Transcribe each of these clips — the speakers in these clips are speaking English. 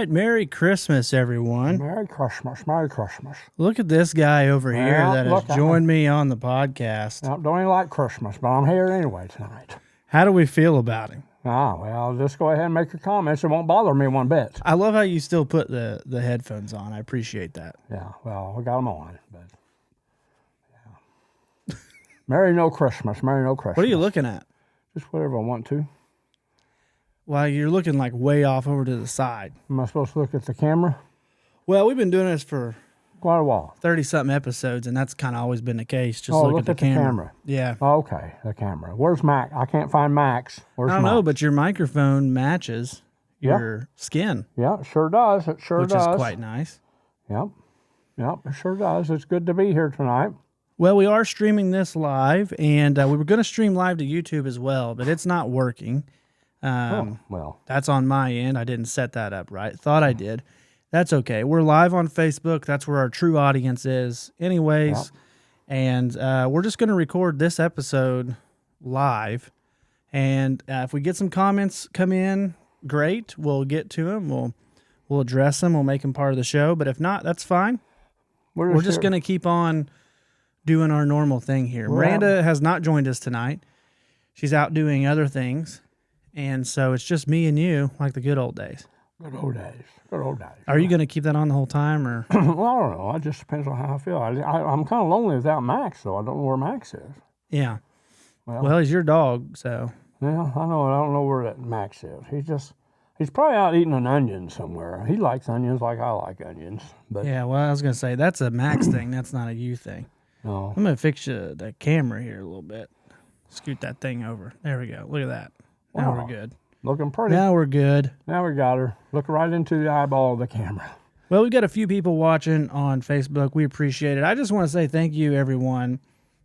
right. Merry Christmas, everyone. Merry Christmas. Merry Christmas. Look at this guy over here that has joined me on the podcast. I don't even like Christmas, but I'm here anyway tonight. How do we feel about him? Well, just go ahead and make your comments. It won't bother me one bit. I love how you still put the headphones on. I appreciate that. Yeah, well, we got them on, but yeah. Merry no Christmas. Merry no Christmas. What are you looking at? Just whatever I want to. Well, you're looking like way off over to the side. Am I supposed to look at the camera? Well, we've been doing this for Quite a while. 30-something episodes, and that's kind of always been the case. Just look at the camera. Yeah. Okay, the camera. Where's Max? I can't find Max. Where's I don't Max? know, but your microphone matches your skin. Yeah, it sure does. It sure which does. Which is quite nice. Yep, it sure does. It's good to be here tonight. Well, we are streaming this live, and we were going to stream live to YouTube as well, but it's not working. Well. That's on my end. I didn't set that up right. Thought I did. That's okay. We're live on Facebook. That's where our true audience is anyways. Yep. And we're just going to record this episode live. And if we get some comments come in, great. We'll get to them. We'll address them. We'll make them part of the show. But if not, that's fine. We're just going to keep on doing our normal thing here. Miranda has not joined us tonight. She's out doing other things. And so it's just me and you, like the good old days. Good old days. Good old days. Are you going to keep that on the whole time, or? Well, I don't know. It just depends on how I feel. I'm kind of lonely without Max, though. I don't know where Max is. Yeah. Well, he's your dog, so. Yeah, I know. I don't know where that Max is. He's probably out eating an onion somewhere. He likes onions like I like onions. But yeah, well, I was going to say, that's a Max thing. That's not a you thing. No. I'm going to fix the camera here a little bit. Scoot that thing over. There we go. Look at that. Now we're good. Looking pretty. Now we're good. Now we got her. Look right into the eyeball of the camera. Well, we've got a few people watching on Facebook. We appreciate it. I just want to say thank you, everyone,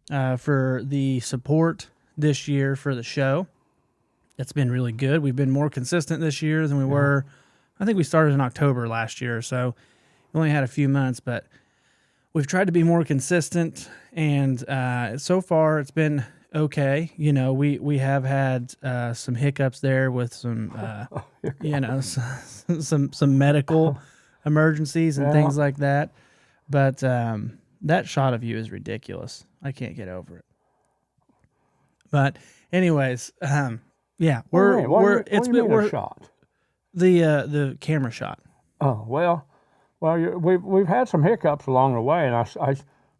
for the support this year for the show. It's been really good. We've been more consistent this year than we were. I think we started in October last year, so we only had a few months, but we've tried to be more consistent, and so far it's been okay. You know, we have had some hiccups there with some, some medical emergencies and things like that. But that shot of you is ridiculous. I can't get over it. But anyways, we're shot. The camera shot. Oh, well, we've had some hiccups along the way, and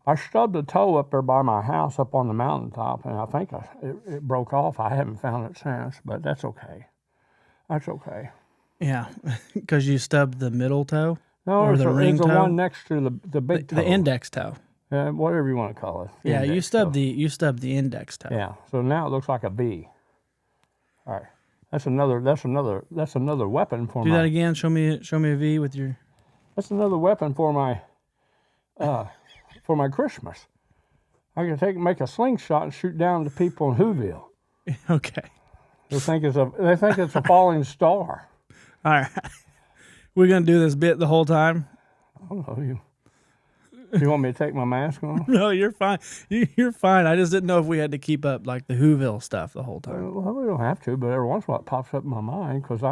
I stubbed a toe up there by my house up on the mountaintop, and I think it broke off. I haven't found it since, but that's okay. That's okay. Yeah, because you stubbed the middle toe? No, or the ring toe? The one next to the big toe. The index toe. Whatever you want to call it. Yeah, you stubbed the index toe. Yeah, so now it looks like a V. All right, that's another weapon for Do that again. Show me a V with your. That's another weapon for my Christmas. I can make a slingshot and shoot down the people in Whoville. Okay. They think it's a falling star. All right. We're gonna do this bit the whole time. I don't know. You want me to take my mask off? No, you're fine. You're fine. I just didn't know if we had to keep up like the Whoville stuff the whole time. Well, we don't have to, but every once in a while it pops up in my mind because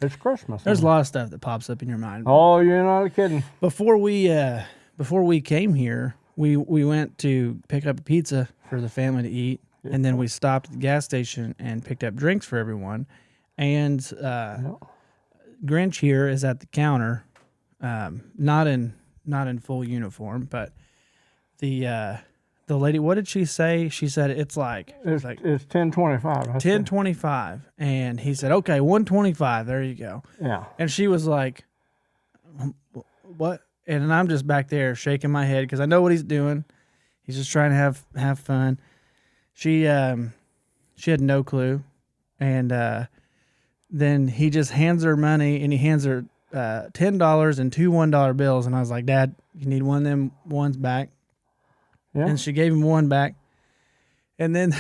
it's Christmas. There's a lot of stuff that pops up in your mind. Oh, you're not kidding. Before we came here, we went to pick up a pizza for the family to eat, and then we stopped at the gas station and picked up drinks for everyone. And Grinch here is at the counter, not in full uniform, but the lady, what did she say? She said it's 10:25. 10:25, and he said, okay, 1:25. There you go. Yeah. And she was like, what? And I'm just back there shaking my head because I know what he's doing. He's just trying to have fun. She had no clue, and then he just hands her money, and he hands her $10 and two $1 bills, and I was like, Dad, you need one of them ones back. Yeah. And she gave him one back, and then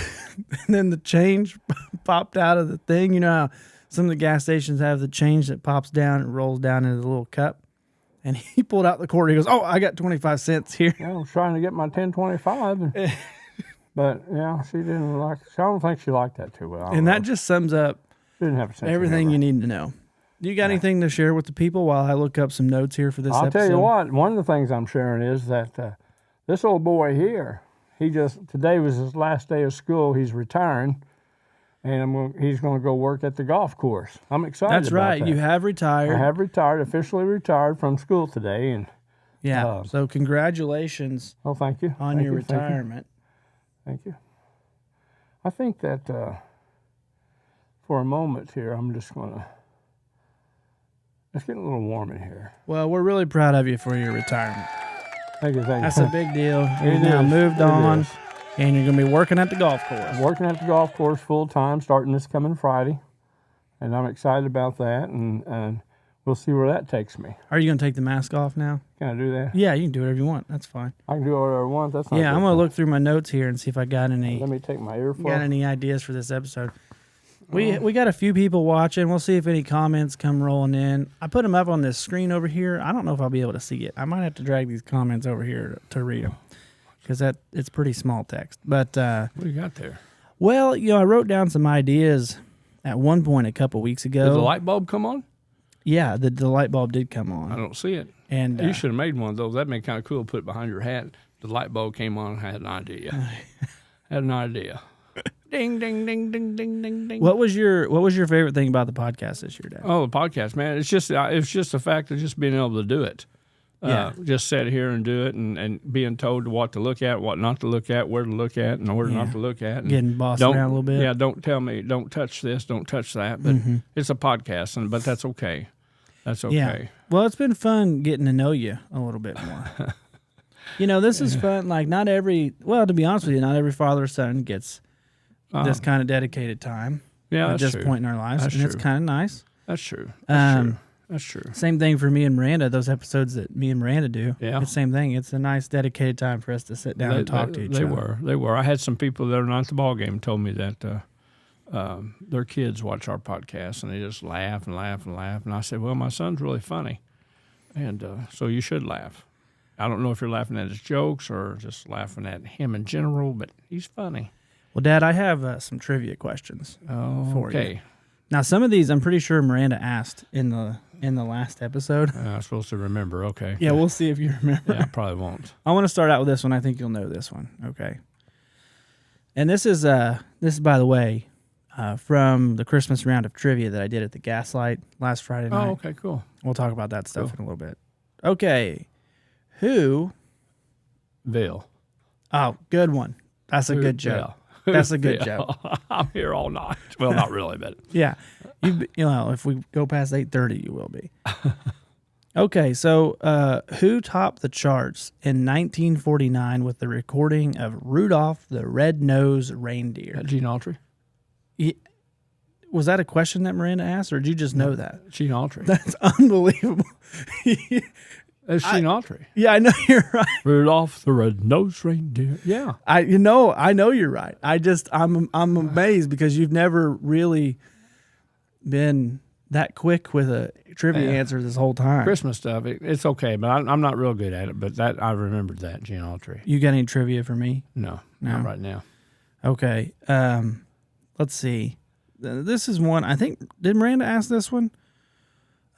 the change popped out of the thing. You know how some of the gas stations have the change that pops down and rolls down into the little cup. And he pulled out the quarter. He goes, "Oh, I got 25 cents here." Yeah, I was trying to get my 10.25, but yeah, she didn't like. I don't think she liked that too well. And that just sums up she didn't have a sense everything you need to know. You got anything to share with the people while I look up some notes here for this I'll episode? tell you what, one of the things I'm sharing is that this old boy here, today was his last day of school. He's retiring, and he's going to go work at the golf course. I'm excited That's about right. that. You have retired. I have retired, officially retired from school today. And Yeah. So congratulations oh, thank you. on Thank your you, thank you, retirement. Thank you. I think that for a moment here, I'm just going to, it's getting a little warm in here. Well, we're really proud of you for your retirement. Thank you, thank That's you. a big deal. You've It now is, moved it on, is. and you're going to be working at the golf course. Working at the golf course full time, starting this coming Friday, and I'm excited about that. And we'll see where that takes me. Are you going to take the mask off now? Can I do that? Yeah, you can do whatever you want. That's fine. I can do whatever I want. That's not Yeah, I'm good. going to look through my notes here and see if I got any Let me take my earphone. ideas for this episode. We got a few people watching. We'll see if any comments come rolling in. I put them up on this screen over here. I don't know if I'll be able to see it. I might have to drag these comments over here to read them because it's pretty small text. But What do you got there? well, I wrote down some ideas at one point a couple weeks ago. Did the light bulb come on? Yeah, the light bulb did come on. I don't see it. And You should have made one of those. That'd been kind of cool. Put it behind your hat. The light bulb came on. I had an idea. Had an idea. Ding, ding, ding, ding, ding, ding, ding. what was your favorite thing about the podcast this year, Dad? Oh, the podcast, man. It's just the fact of just being able to do it. Yeah. Just sit here and do it and being told what to look at, what not to look at, where to look at, and where not to look at. And Getting bossed don't- around a little bit. Yeah, don't tell me, don't touch this, don't touch that. But it's a podcast, but that's okay. That's okay. Yeah. Well, it's been fun getting to know you a little bit more. This is fun. Like, to be honest with you, not every father or son gets this kind of dedicated time Yeah, at that's this true. point in our lives. That's and it's true. kind of nice. That's true. That's true. That's true. Same thing for me and Miranda, those episodes that me and Miranda do. Yeah. It's the same thing. It's a nice dedicated time for us to sit down and talk to each other. They were. I had some people that are not at the ball game told me that their kids watch our podcast and they just laugh and laugh and laugh. And I said, well, my son's really funny, and so you should laugh. I don't know if you're laughing at his jokes or just laughing at him in general, but he's funny. Well, Dad, I have some trivia questions for you. Okay. Now, some of these I'm pretty sure Miranda asked in the last episode. I'm supposed to remember. Okay. Yeah, we'll see if you remember. Yeah, I probably won't. I want to start out with this one. I think you'll know this one. Okay. And this is by the way from the Christmas round of trivia that I did at the Gaslight last Friday night. Oh, okay, cool. We'll talk about that stuff in a little bit. Okay. Who? Bill. Oh, good one. That's a good joke. That's a good joke. I'm here all night. Well, not really, but Yeah. If we go past 8:30, you will be. Okay, so who topped the charts in 1949 with the recording of Rudolph the Red-Nosed Reindeer? Gene Autry. Was that a question that Miranda asked, or did you just know that? Gene Autry. That's unbelievable. It's Gene Autry. Yeah, I know you're right. Rudolph the Red-Nosed Reindeer. Yeah. I know you're right. I'm amazed because you've never really been that quick with a trivia answer this whole time. Christmas stuff, it's okay, but I'm not real good at it. But that I remembered that, Gene Autry. You got any trivia for me? No, not right now. Okay. Let's see. This is one. I think did Miranda ask this one?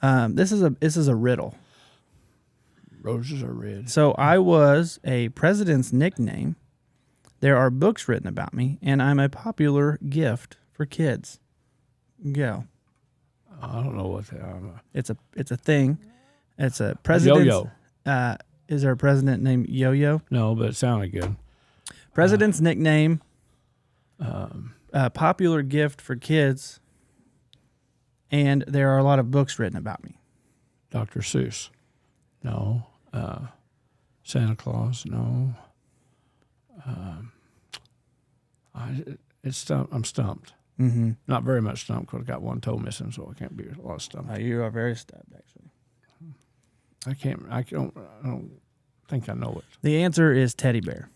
This is a riddle. Roses are red. So I was a president's nickname. There are books written about me, and I'm a popular gift for kids. Go. I don't know what It's a thing. It's a president. Yo-yo. Is there a president named Yo-Yo? No, but it sounded good. President's nickname. Popular gift for kids. And there are a lot of books written about me. Dr. Seuss. No. Santa Claus. No. I'm stumped. Mm-hmm. Not very much stumped because I got one toe missing, so I can't be a lot stumped. You are very stumped, actually. I don't think I know it. The answer is teddy bear.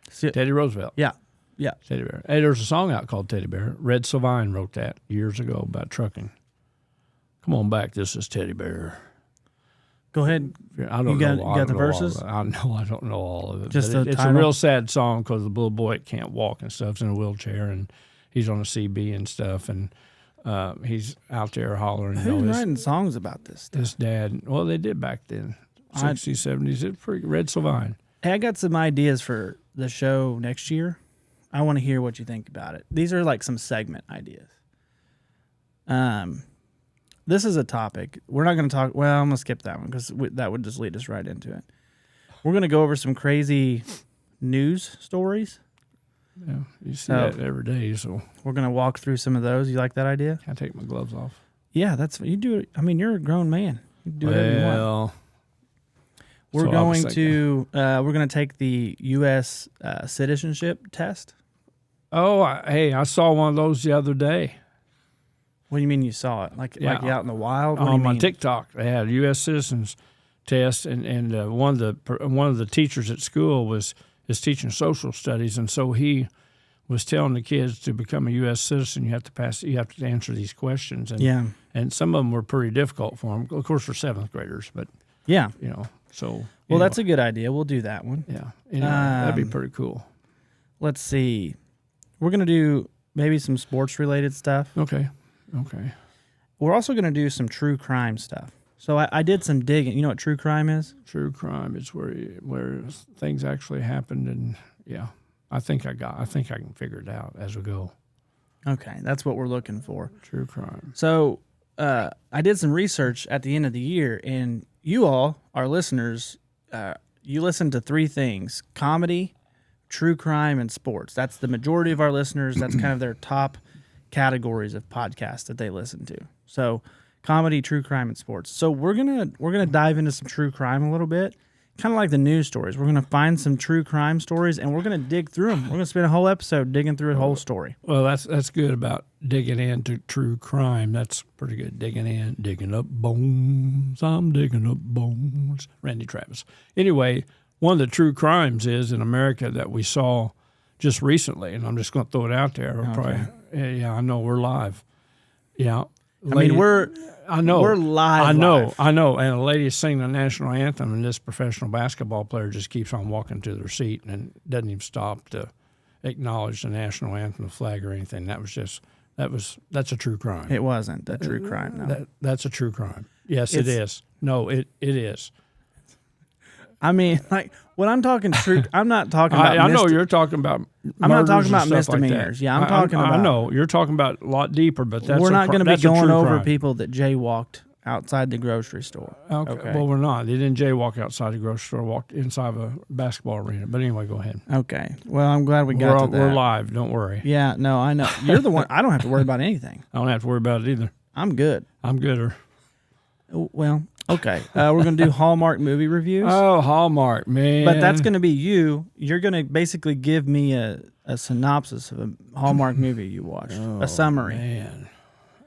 Teddy Roosevelt. Yeah. Yeah. Teddy Bear. Hey, there's a song out called Teddy Bear. Red Sylvain wrote that years ago about trucking. Come on back, this is Teddy Bear. Go ahead. I don't You know. got the verses? I know I don't know all of it. Just but the it's a title? real sad song because the little boy can't walk and stuff's in a wheelchair and he's on a CB and stuff. And He's out there hollering. Who's writing songs about this stuff? His dad. Well, they did back then, 60s, 70s. It's pretty. Red Sylvine. Hey, I got some ideas for the show next year. I want to hear what you think about it. These are like some segment ideas. This is a topic. We're not going to talk. Well, I'm going to skip that one because that would just lead us right into it. We're going to go over some crazy news stories. Yeah, you see that every day. So we're going to walk through some of those. You like that idea? Can I take my gloves off? Yeah, that's you do it. I mean, you're a grown man. You can do whatever you want. We're going to take the U.S. Citizenship test. Oh, I saw one of those the other day. What do you mean you saw it? Like out in the wild? What on my TikTok, they had a U.S. citizens test, and one of the teachers at school is teaching social studies, and so he was telling the kids to become a U.S. citizen, you have to answer these questions, and some of them were pretty difficult for them. Of course, for seventh graders, but so. Well, that's a good idea. We'll do that one. Yeah, that'd be pretty cool. Let's see. We're gonna do maybe some sports related stuff. Okay. We're also going to do some true crime stuff. So I did some digging. You know what true crime is? True crime is where things actually happened, and I think I can figure it out as we go. Okay, that's what we're looking for. True crime. So I did some research at the end of the year, and you all, our listeners, you listen to three things: comedy, true crime, and sports. That's the majority of our listeners. That's kind of their top categories of podcasts that they listen to. So comedy, true crime, and sports. So we're gonna dive into some true crime a little bit, kind of like the news stories. We're gonna find some true crime stories, and we're gonna dig through them. We're gonna spend a whole episode digging through a whole story. Well, that's good about digging into true crime. That's pretty good. Digging up bones. I'm digging up bones. Randy Travis. Anyway, one of the true crimes is in America that we saw just recently, and I'm just going to throw it out there. I know we're live. Yeah, we're live. I know. And a lady is singing the national anthem, and this professional basketball player just keeps on walking to their seat and doesn't even stop to acknowledge the national anthem, the flag, or anything. That's a true crime. It wasn't a true crime. No. That's a true crime. Yes, it is. No, it is. I mean, like when I'm talking true, I'm not talking about. I know you're talking about. I'm not talking about misdemeanors. Yeah, I'm talking about. I know you're talking about a lot deeper, but we're not going to be going over people that jaywalked outside the grocery store. Okay. Well, we're not. They didn't jaywalk outside the grocery store. Walked inside of a basketball arena. But anyway, go ahead. Okay. Well, I'm glad we got to that. We're live. Don't worry. Yeah. No, I know. You're the one. I don't have to worry about anything. I don't have to worry about it either. I'm good. I'm gooder. Well. Okay, we're going to do Hallmark movie reviews. Oh, Hallmark, man. But that's going to be you. You're going to basically give me a synopsis of a Hallmark movie you watched, a summary. Man.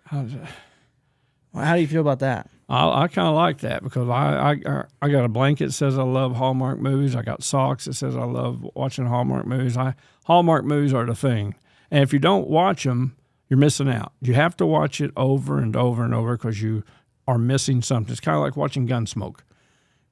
How do you feel about that? I kind of like that because I got a blanket that says I love Hallmark movies. I got socks that says I love watching Hallmark movies. Hallmark movies are the thing. And if you don't watch them, you're missing out. You have to watch it over and over and over because you are missing something. It's kind of like watching Gunsmoke.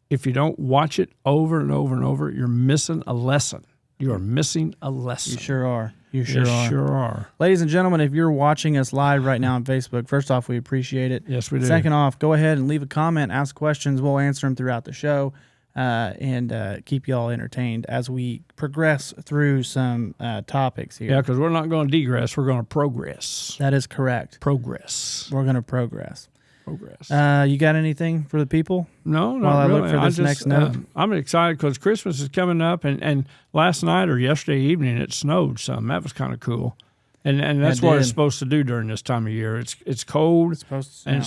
If you don't watch it over and over and over, you're missing a lesson. You are missing a lesson. You sure are. You sure are. Ladies and gentlemen, if you're watching us live right now on Facebook, first off, we appreciate it. Yes, we do. Second off, go ahead and leave a comment, ask questions. We'll answer them throughout the show and keep you all entertained as we progress through some topics here. Yeah, because we're not going to digress. We're going to progress. That is correct. Progress. We're going to progress. Progress. You got anything for the people? No, while I really. look for this next note. I'm excited because Christmas is coming up, and last night or yesterday evening it snowed some. That was kind of cool, and that's what it's supposed to do during this time of year. It's cold, it's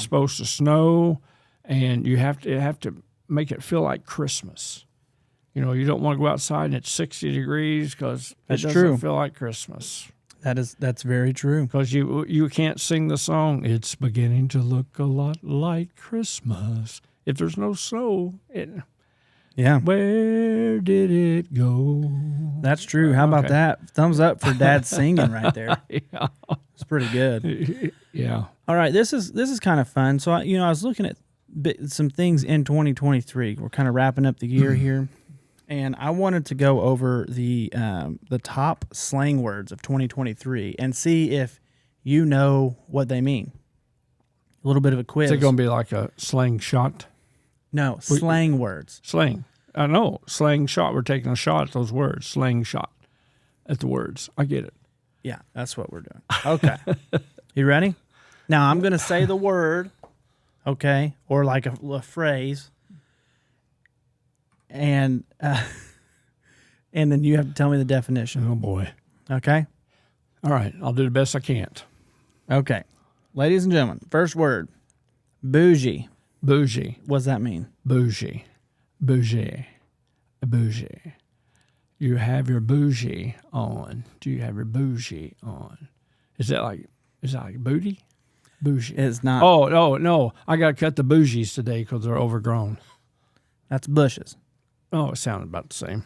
supposed to snow, and you have to make it feel like Christmas. You know, you don't want to go outside and it's 60 degrees because it doesn't feel like Christmas. That's very true. Because you can't sing the song, "It's beginning to look a lot like Christmas." If there's no snow, where did it go? That's true. How about that? Thumbs up for Dad singing right there. Yeah. It's pretty good. Yeah. All right, this is kind of fun. So I was looking at some things in 2023. We're kind of wrapping up the year here. And I wanted to go over the top slang words of 2023 and see if you know what they mean. A little bit of a quiz. Is it going to be like a slang shot? No, slang words. Slang. I know. Slang shot. We're taking a shot at those words. Slang shot at the words. I get it. Yeah, that's what we're doing. Okay. You ready? Now I'm going to say the word, okay, or like a phrase, and then you have to tell me the definition. Oh, boy. Okay? All right. I'll do the best I can. Okay. Ladies and gentlemen, first word, bougie. Bougie. What does that mean? Bougie. Bougie. Bougie. You have your bougie on. Do you have your bougie on? Is that like booty? Bougie. It's not. Oh, no. I got to cut the bougies today because they're overgrown. That's bushes. Oh, it sounded about the same.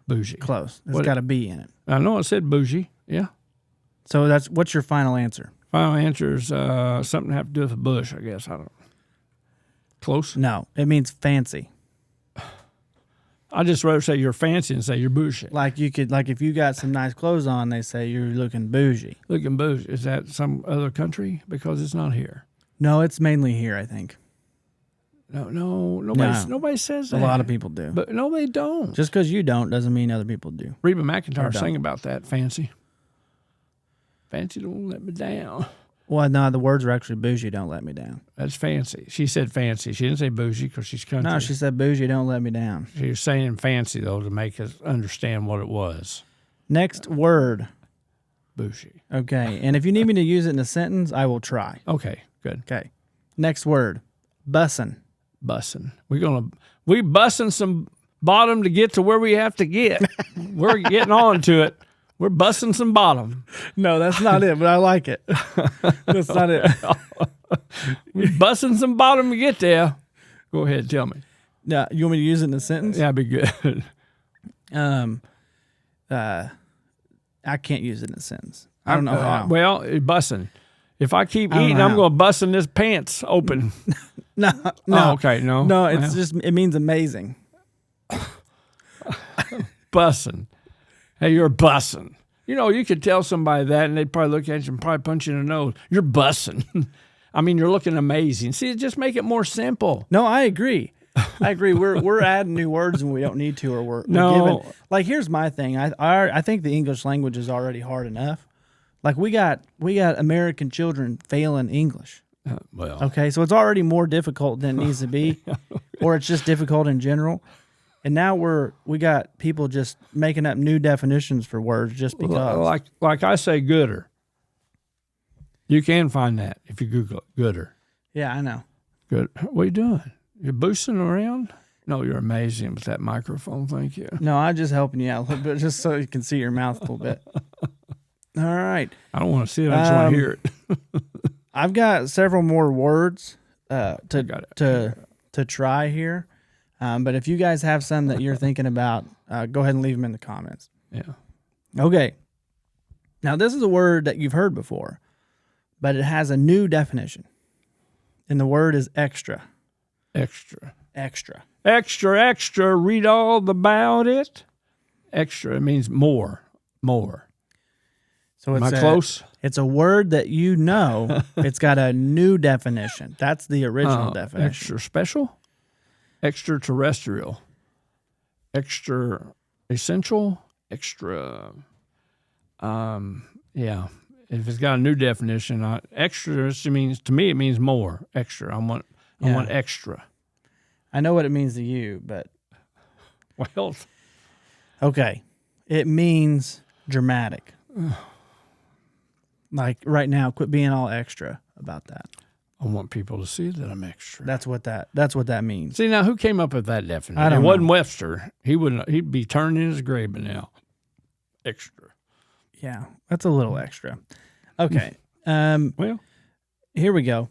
Bougie. Close. It's What- got a B in it. I know it said bougie. Yeah. So what's your final answer? Final answer is something to have to do with a bush, I guess. I don't know. Close? No, it means fancy. I'd just rather say you're fancy and say you're bougie. Like if you got some nice clothes on, they say you're looking bougie. Looking bougie. Is that some other country? Because it's not here. No, it's mainly here, I think. No, nobody says that. A lot of people do. But no, they don't. Just because you don't doesn't mean other people do. Reba McEntire don't. sang about that. Fancy. Fancy don't let me down. Well, no, the words are actually bougie, don't let me down. That's fancy. She said fancy. She didn't say bougie because she's country. No, she said bougie, don't let me down. She was saying fancy, though, to make us understand what it was. Next word. Bougie. Okay. And if you need me to use it in a sentence, I will try. Okay, good. Okay. Next word. Bussin'. Bussin'. We bussin' some bottom to get to where we have to get. We're getting on to it. We're bussin' some bottom. No, that's not it, but I like it. That's not it. We bussin' some bottom to get there. Go ahead, tell me. No, you want me to use it in a sentence? Yeah, that'd be good. I can't use it in a sentence. I don't know how. Well, bussin'. If I keep I don't eating, know I'm how. going to bussin' this pants open. No. Oh, okay, no. No, it's Well, just, it means amazing. bussin'. Hey, you're bussin'. You know, you could tell somebody that, and they'd probably look at you and probably punch you in the nose. You're bussin'. I mean, you're looking amazing. See, just make it more simple. No, I agree. We're adding new words when we don't need to, or we're No. giving. Like, here's my thing. I think the English language is already hard enough. Like we got American children failing English. Well, Okay, so it's already more difficult than it needs to be, or it's just difficult in general. And now we got people just making up new definitions for words just because. like I say, gooder. You can find that if you Google it. Gooder. Yeah, I know. Good. What are you doing? You're boosting around? No, you're amazing with that microphone. Thank you. No, I'm just helping you out a little bit, just so you can see your mouth a little bit. All right. I don't want to see it. I just want to hear it. I've got several more words got it. to try here, but if you guys have some that you're thinking about, go ahead and leave them in the comments. Yeah. Okay. Now this is a word that you've heard before, but it has a new definition, and the word is extra. Extra. Extra. Extra, extra. Read all about it. Extra. It means more. More. So Am it's I close? It's a word that you know. It's got a new definition. That's the original definition. Extra special. Extraterrestrial. Extra essential. Extra. Yeah. If it's got a new definition, extra just means, to me, it means more. Extra. I want extra. I know what it means to you, but Well, okay. It means dramatic. Like right now, quit being all extra about that. I want people to see that I'm extra. That's what that means. See, now who came up with that definition? I don't It wasn't know. Webster. He'd be turning in his grave by now. Extra. Yeah, that's a little extra. Okay. Well, Here we go.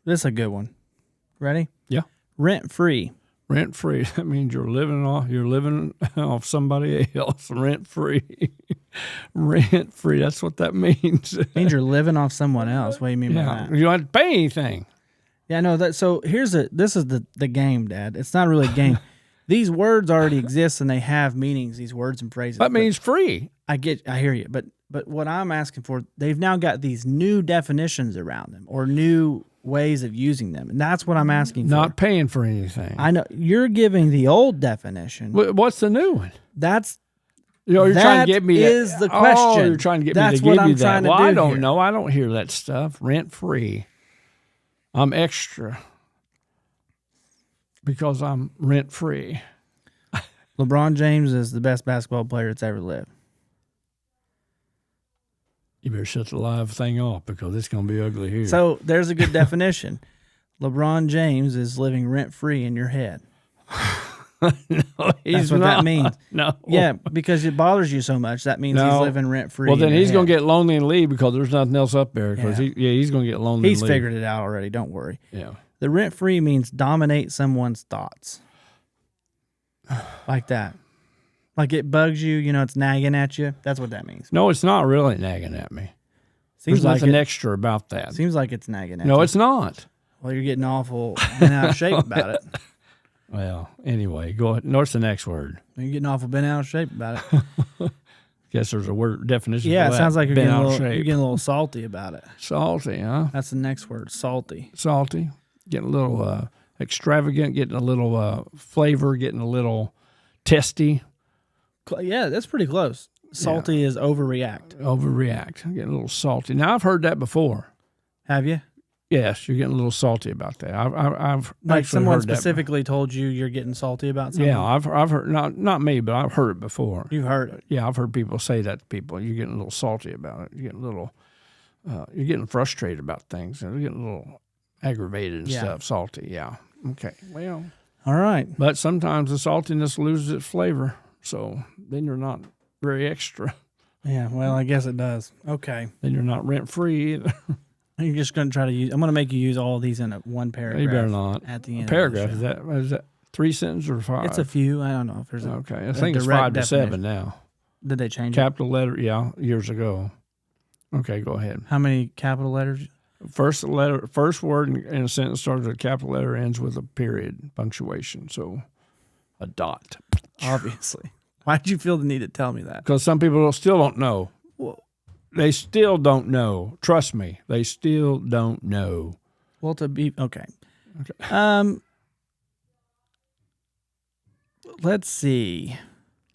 This is a good one. Ready? yeah. Rent free. Rent free. That means you're living off somebody else. Rent free. Rent free. That's what that means. Means you're living off someone else. What do you mean by Yeah. that? You don't have to pay anything. Yeah, no. So this is the game, Dad. It's not really a game. These words already exist and they have meanings. These words and phrases. That means free. I hear you, but But what I'm asking for, they've now got these new definitions around them or new ways of using them. And that's what I'm asking for. Not paying for anything. I know you're giving the old definition. What's the new one? That's You're trying that to get me is the Oh, question. you're trying to get That's me to what give I'm you that. trying to Well, do I don't here. know. I don't hear that stuff. Rent free. I'm extra because I'm rent free. LeBron James is the best basketball player that's ever lived. You better shut the live thing off because it's going to be ugly here. So there's a good definition. LeBron James is living rent free in your head. No, That's what that means. No. Yeah, because it bothers you so much. That means he's No. living rent free. Well, then he's going to get lonely and leave because there's nothing else up there. Because Yeah. he's going to get lonely. He's and leave. figured it out already. Don't worry. Yeah. The rent free means dominate someone's thoughts. Like that. Like it bugs you, it's nagging at you. That's what that means. No, it's not really nagging at me. Seems There's like nothing it. extra about that. Seems like it's nagging at you. No, it's not. Well, you're getting awful bent out of shape about it. Well, anyway, go ahead. What's the next word? You're getting awful bent out of shape about it. Guess there's a word definition. Yeah, for it that. sounds like you're Been getting, out a of little, shape. you're getting a little salty about it. Salty, huh? That's the next word, salty. Salty. Getting a little extravagant. Getting a little flavor. Getting a little testy. Yeah, that's pretty close. Salty is overreact. Overreact. Getting a little salty. Now I've heard that before. Have you? Yes, you're getting a little salty about that. I've Like actually someone heard that. specifically told you you're getting salty about something? Yeah, I've heard not me, but I've heard it before. You've heard it. Yeah, I've heard people say that to people. You're getting a little salty about it. You're getting a little, you're getting frustrated about things. You're getting a little aggravated and Yeah. stuff. Salty, yeah. Okay, well, All right. but sometimes the saltiness loses its flavor, so then you're not very extra. Yeah, well, I guess it does. Okay. Then you're not rent free either. You're just going to try to use, I'm going to make you use all of these in one paragraph. You better not. At the end. Paragraph Of the show. is that 3 sentences or 5? It's a few. I don't know if there's a. Okay, I think it's direct 5 to 7 definition. now. Did they change it? Capital letter, yeah, years ago. Okay, go ahead. How many capital letters? First word in a sentence starts with a capital letter, ends with a period, punctuation. So a dot. Obviously. Why did you feel the need to tell me that? Because some people still don't know. Well, They still don't know. Trust me, they still don't know. well, to be okay. Let's see.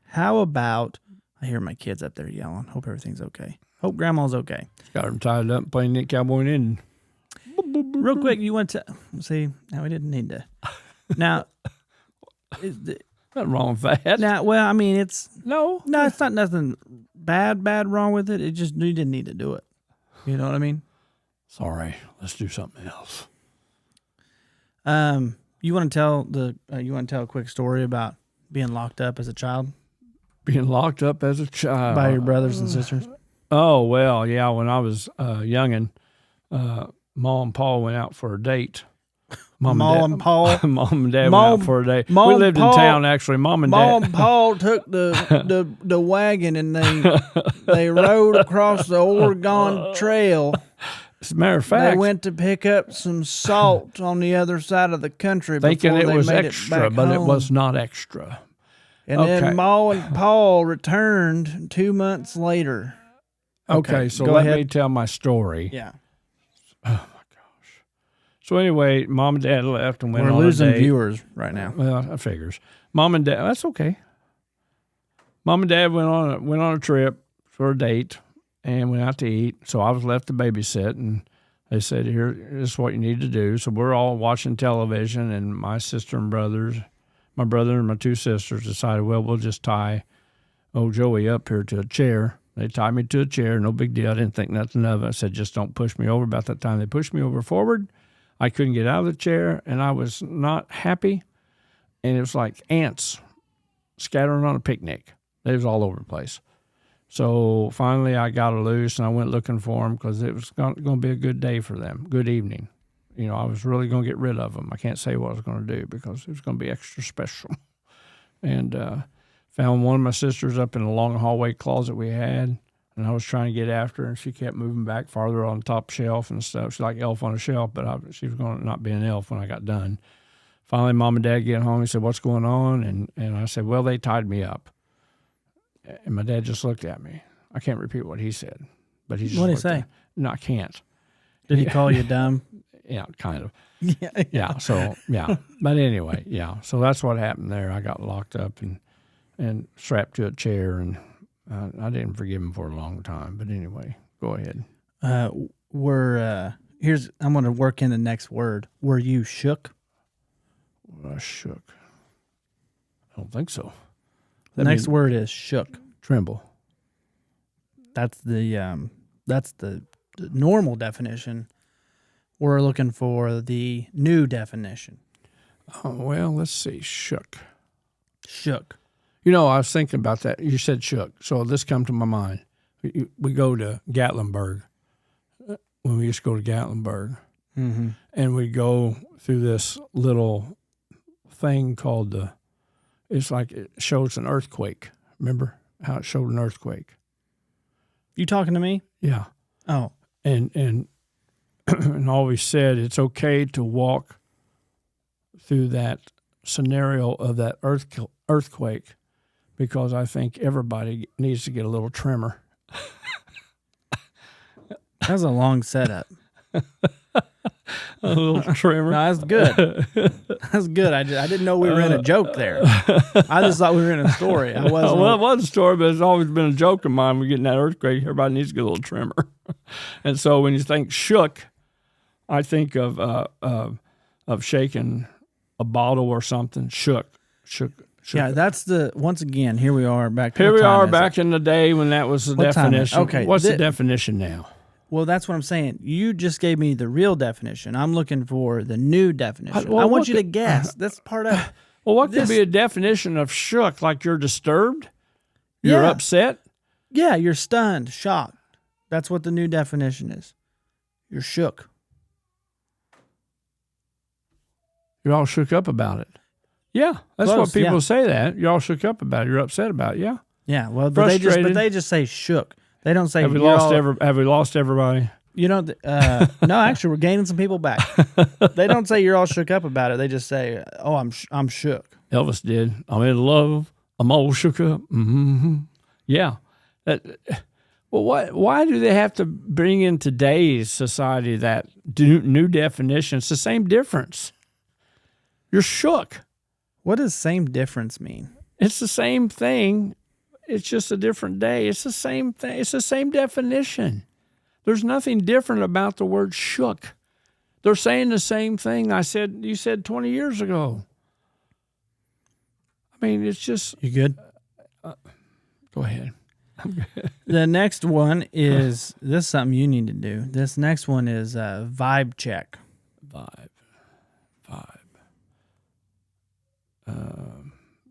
How about I hear my kids up there yelling. Hope everything's okay. Hope grandma's okay. Got them tied up playing Nick Cowboy and Indian. Real quick, you want to see? Now we didn't need to. Now, Nothing wrong with that. now, well, I mean, it's No. it's not nothing bad wrong with it. It just you didn't need to do it. You know what I mean? Sorry. Let's do something else. You want to tell a quick story about being locked up as a child Being locked up as a child. by your brothers and sisters? Oh, well, yeah. When I was youngin', Mom and Paul went out for a date. Mom and Dad went out for a date. We lived in town, actually. Mom and Mom Dad. and Paul took the wagon and they rode across the Oregon Trail. As a matter of They fact, went to pick up some salt on the other side of the country thinking before it they was made extra, it back but it home. was not extra. And okay. then Ma and Paul returned 2 months later. Okay, so go let ahead. me tell my story. Yeah, So anyway, Mom and Dad left and went we're on losing a date. viewers right now. Well, that figures. Mom and Dad, that's okay. Mom and Dad went on a trip for a date and went out to eat. So I was left to babysit, and they said, "Here, this is what you need to do." So we're all watching television, and my sister and my brother and my 2 sisters decided, well, we'll just tie old Joey up here to a chair. They tied me to a chair, no big deal. I didn't think nothing of it. I said, just don't push me over. About that time, they pushed me over forward. I couldn't get out of the chair, and I was not happy. And it was like ants scattering on a picnic. They was all over the place. So finally I got her loose, and I went looking for them because it was going to be a good day for them, good evening. You know, I was really going to get rid of them. I can't say what I was going to do because it was going to be extra special. And found one of my sisters up in the long hallway closet we had, and I was trying to get after her, and she kept moving back farther on the top shelf and stuff. She's like Elf on a shelf, but she was going to not be an elf when I got done. Finally, Mom and Dad get home. He said, "What's going on?" And I said, "Well, they tied me up." And my dad just looked at me. I can't repeat what he said, but he just What'd he looked say? at- No, I can't. Did he call you dumb? Yeah, kind of. Yeah. Yeah. So yeah, but anyway, yeah. So that's what happened there. I got locked up and strapped to a chair, and I didn't forgive him for a long time. But anyway, go ahead. I'm going to work in the next word. Were you shook? I shook. I don't think so. The next word is shook. Tremble. That's the normal definition. We're looking for the new definition. Oh, well, let's see. Shook. Shook. You know, I was thinking about that. You said shook. So this come to my mind. We go to Gatlinburg. When we used to go to Gatlinburg. Mm-hmm. And we go through this little thing called it's like it shows an earthquake. Remember how it showed an earthquake? You talking to me? Yeah. Oh. And and always said it's okay to walk through that scenario of that earthquake because I think everybody needs to get a little tremor. That was a long setup. A little tremor. No, that's good. That's good. I didn't know we were in a joke there. I just thought we were in a story. I wasn't. Well, it was a story, but it's always been a joke of mine. We're getting that earthquake. Everybody needs to get a little tremor. And so when you think shook, I think of shaking a bottle or something. Shook. Yeah, that's once again, here we are back. Here what we time are is back in the day when that was the What time is it? definition. Okay, What's the definition now? Well, that's what I'm saying. You just gave me the real definition. I'm looking for the new definition. well, I want what you to guess. That's part of. Well, what could This- be a definition of shook? Like you're disturbed? You're Yeah. upset? Yeah, you're stunned, shocked. That's what the new definition is. You're shook. You're all shook up about it. Yeah, that's Close, what people yeah. say that. You're all shook up about it. You're upset about it. Yeah. Yeah, well, but they Frustrated. just say shook. They don't say Have we you're lost all- have we lost everybody? You know, no, actually, we're gaining some people back. They don't say you're all shook up about it. They just say, "Oh, I'm shook." Elvis did. I'm in love. I'm all shook up. Mm-hmm. Yeah. Well, why do they have to bring in today's society that new definition? It's the same difference. You're shook. What does same difference mean? It's the same thing. It's just a different day. It's the same thing. It's the same definition. There's nothing different about the word shook. They're saying the same thing you said 20 years ago. I mean, it's just... You good? Go ahead. The next one is this is something you need to do. This next one is vibe check.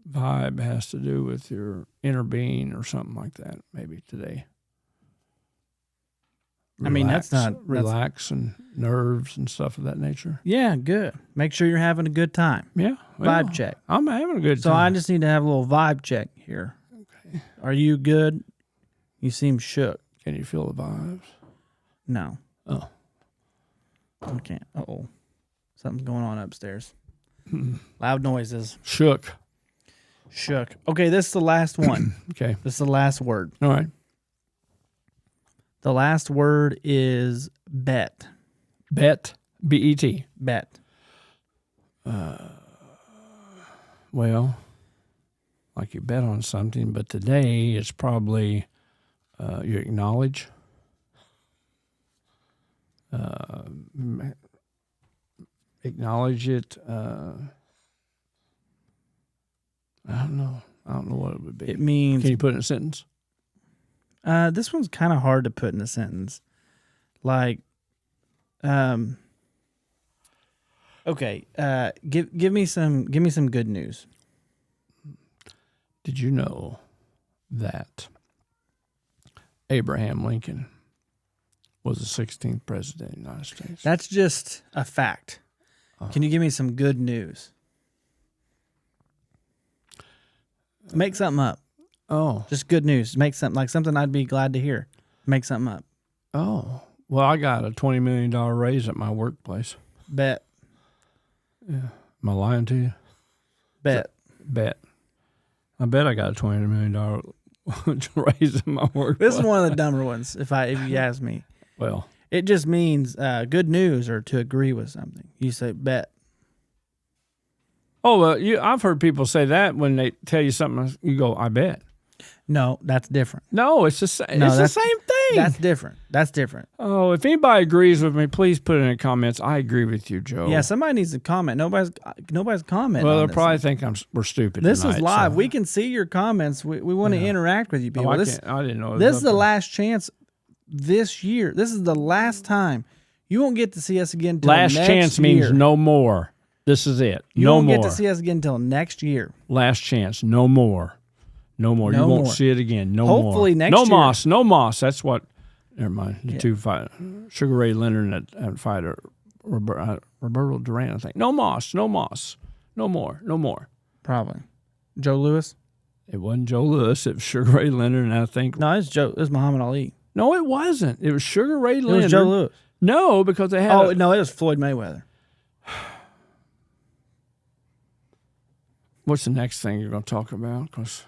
Vibe has to do with your inner being or something like that, maybe today. I mean, that's relax and nerves and stuff of that nature. Yeah, good. Make sure you're having a good time. Yeah. Vibe check. I'm having a good So time. I just need to have a little vibe check here. Okay. Are you good? You seem shook. Can you feel the vibes? No. Oh. I can't. Uh-oh. Something's going on upstairs. Loud noises. Shook. Shook. Okay, this is the last one. Okay. This is the last word. All right. The last word is bet. Bet. B-E-T. Bet. Well, like you bet on something, but today it's probably you acknowledge. Acknowledge it. I don't know. I don't know what it would be. It means Can you put it in a sentence? this one's kind of hard to put in a sentence. Like, okay, give me some good news. Did you know that Abraham Lincoln was the 16th president of the United States? That's just a fact. Can you give me some good news? Make something up. Oh. Just good news. Make something like something I'd be glad to hear. Make something up. Oh. Well, I got a $20 million raise at my workplace. Bet. Am I lying to you? Bet. Bet. I bet I got a $20 million raising my work. This is one of the dumber ones, if you ask me. Well, It just means good news or to agree with something. You say bet. oh, I've heard people say that when they tell you something. You go, I bet. No, that's different. No, it's the same. No, it's the that's- same thing. That's different. That's different. Oh, if anybody agrees with me, please put it in the comments. I agree with you, Joe. Yeah, somebody needs to comment. Nobody's commenting. Well, on they'll this. probably think we're stupid. This tonight, is live. so- We can see your comments. We want to interact with you people. Oh, I this didn't know. this is the last chance this year. This is the last time. You won't get to see us again until last next chance year. means no more. This is it. You no won't more. get to see us again until next year. Last chance. No more. No more. No you won't more. see it again. No more. Hopefully next no year. moss. No moss. That's what. Never mind. The two fight. Sugar Ray Leonard and fighter Roberto Duran. I think. No moss. No moss. No more. No more. Probably. Joe Lewis? It wasn't Joe Lewis. It was Sugar Ray Leonard, and I think. No, it's Joe. It was Muhammad Ali. No, it wasn't. It was Sugar Ray It Leonard. was Joe Lewis. No, because they had. Oh no, it was Floyd Mayweather. What's the next thing you're going to talk about? Because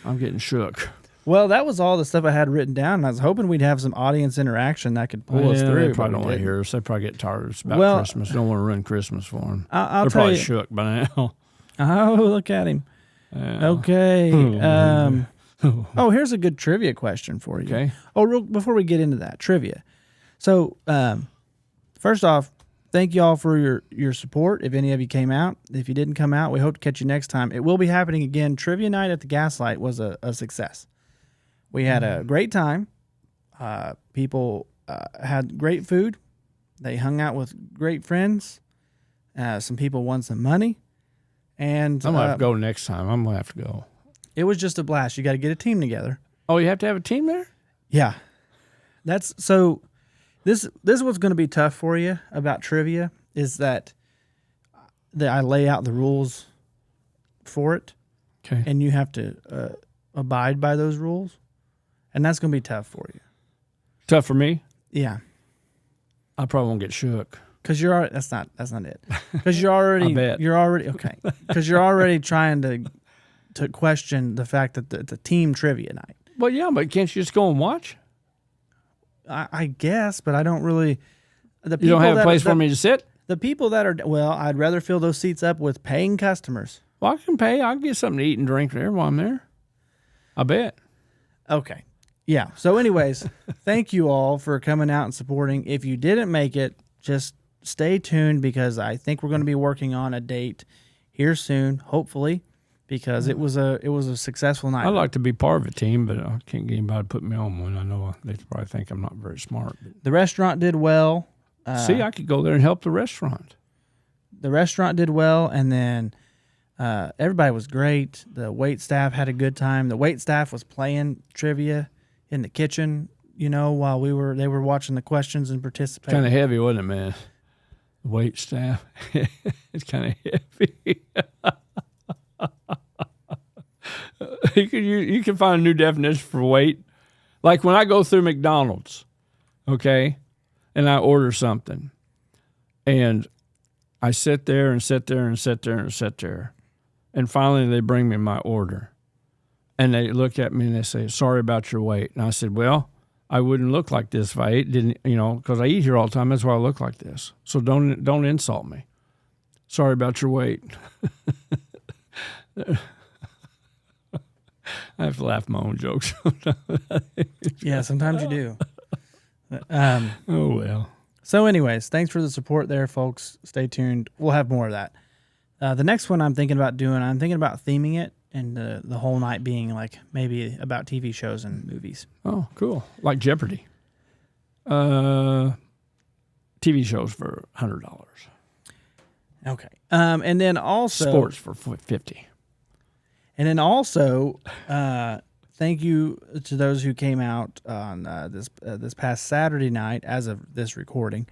I'm getting shook. Well, that was all the stuff I had written down, and I was hoping we'd have some audience interaction that could pull us through. They but probably we don't want to didn't. hear us. They probably get tired of us about Well, Christmas. Don't want to ruin Christmas for them. I'll They're tell probably you. shook by now. Oh, look at him. Yeah. Okay. Oh, here's a good trivia question for you. Okay. Oh, before we get into that, trivia. So, first off, thank you all for your support. If any of you came out, if you didn't come out, we hope to catch you next time. It will be happening again. Trivia night at the Gaslight was a success. We had a great time. People had great food. They hung out with great friends. Some people won some money. And I'm going to have to go next time. I'm going to have to go. it was just a blast. You got to get a team together. Oh, you have to have a team there? Yeah. That's so this is what's going to be tough for you about trivia is that I lay out the rules for it Okay. and you have to abide by those rules. And that's going to be tough for you. Tough for me? Yeah. I probably won't get shook. Cuz you're already that's not it. Cuz you're already I bet. you're already okay. Cuz you're already trying to question the fact that it's a team trivia night. Well, yeah, but can't you just go and watch? I guess, but I don't really the You don't have a place that, for me to sit? The people that are, well, I'd rather fill those seats up with paying customers. Well, I can pay. I'll get something to eat and drink there while I'm there. I bet. Okay. Yeah. So, anyways, thank you all for coming out and supporting. If you didn't make it, just stay tuned because I think we're going to be working on a date here soon, hopefully, because it was a successful night. I'd like to be part of a team, but I can't get anybody to put me on one. I know they probably think I'm not very smart. But The restaurant did well. see, I could go there and help the restaurant. The restaurant did well, and then everybody was great. The wait staff had a good time. The wait staff was playing trivia in the kitchen, while they were watching the questions and participating. Kind of heavy, wasn't it, man? The wait staff. It's kind of heavy. You can find a new definition for wait. Like when I go through McDonald's, okay, and I order something, and I sit there and sit there and sit there and sit there, and finally they bring me my order, and they look at me and they say, "Sorry about your wait," and I said, "Well, I wouldn't look like this if I didn't, because I eat here all the time. That's why I look like this. So don't insult me. Sorry about your wait." I have to laugh at my own jokes. Yeah, sometimes you do. Oh, well. So, anyways, thanks for the support there, folks. Stay tuned. We'll have more of that. The next one I'm thinking about theming it and the whole night being like maybe about TV shows and movies. Oh, cool. Like Jeopardy. TV shows for $100. Okay. And then also Sports for $50. And then also, thank you to those who came out on this past Saturday night, as of this recording,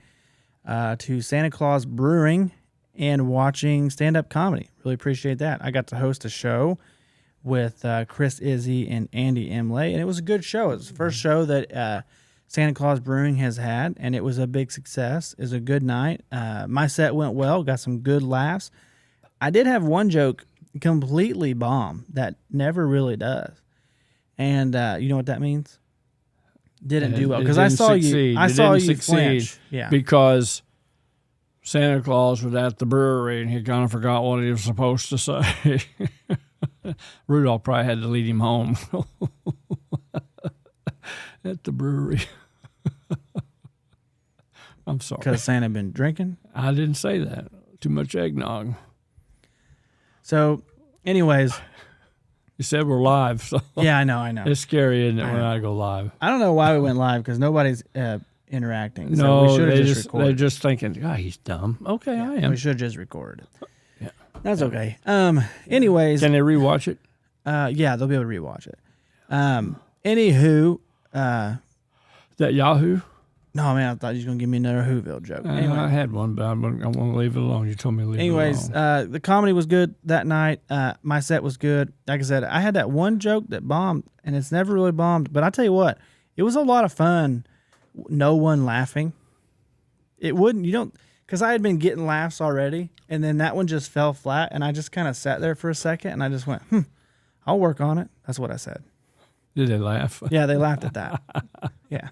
to Santa Claus Brewing and watching stand-up comedy. Really appreciate that. I got to host a show with Chris Izzy and Andy Imlay, and it was a good show. It was the first show that Santa Claus Brewing has had, and it was a big success. It was a good night. My set went well, got some good laughs. I did have one joke completely bomb that never really does. And you know what that means? Didn't do well It because I didn't saw you. succeed. I It saw didn't you succeed flinch. Yeah. because Santa Claus was at the brewery and he kind of forgot what he was supposed to say. Rudolph probably had to lead him home at the brewery. I'm sorry. Because Santa had been drinking. I didn't say that. Too much eggnog. So, anyways, You said we're live, so yeah, I know. it's scary, isn't it, when I go live? I don't know why we went live because nobody's interacting. So No, we should have they're just recorded. just thinking, God, he's dumb. Okay, I am. We should have just recorded it. Yeah. That's okay. Anyways, Can they rewatch it? yeah, they'll be able to rewatch it. Anywho, That Yahoo? no, man, I thought you was going to give me another Whoville joke. I had one, but I want to leave it alone. You told me to leave Anyways, it alone. the comedy was good that night. My set was good. Like I said, I had that one joke that bombed, and it's never really bombed. But I tell you what, it was a lot of fun. No one laughing. It wouldn't. You don't, because I had been getting laughs already, and then that one just fell flat, and I just kind of sat there for a second, and I just went, I'll work on it. That's what I said. Did they laugh? Yeah, they laughed at that. Yeah.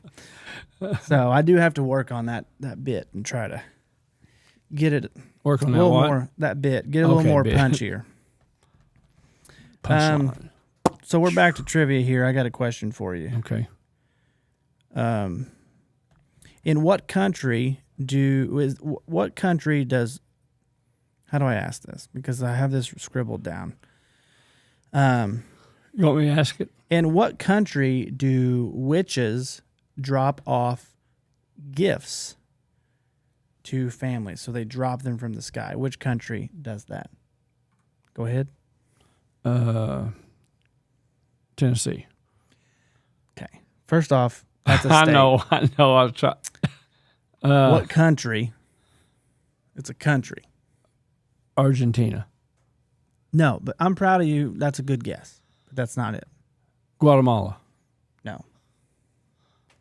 So I do have to work on that bit and try to get it Work a on that little what? more, that bit, get a little Okay, more bit. punchier. Punchline. So we're back to trivia here. I got a question for you. Okay. In what country does, how do I ask this? Because I have this scribbled down. You want me to ask it? In what country do witches drop off gifts to families? So they drop them from the sky. Which country does that? Go ahead. Tennessee. Okay. First off, that's a I state. know. I was trying. What country? It's a country. Argentina. No, but I'm proud of you. That's a good guess. But that's not it. Guatemala. No.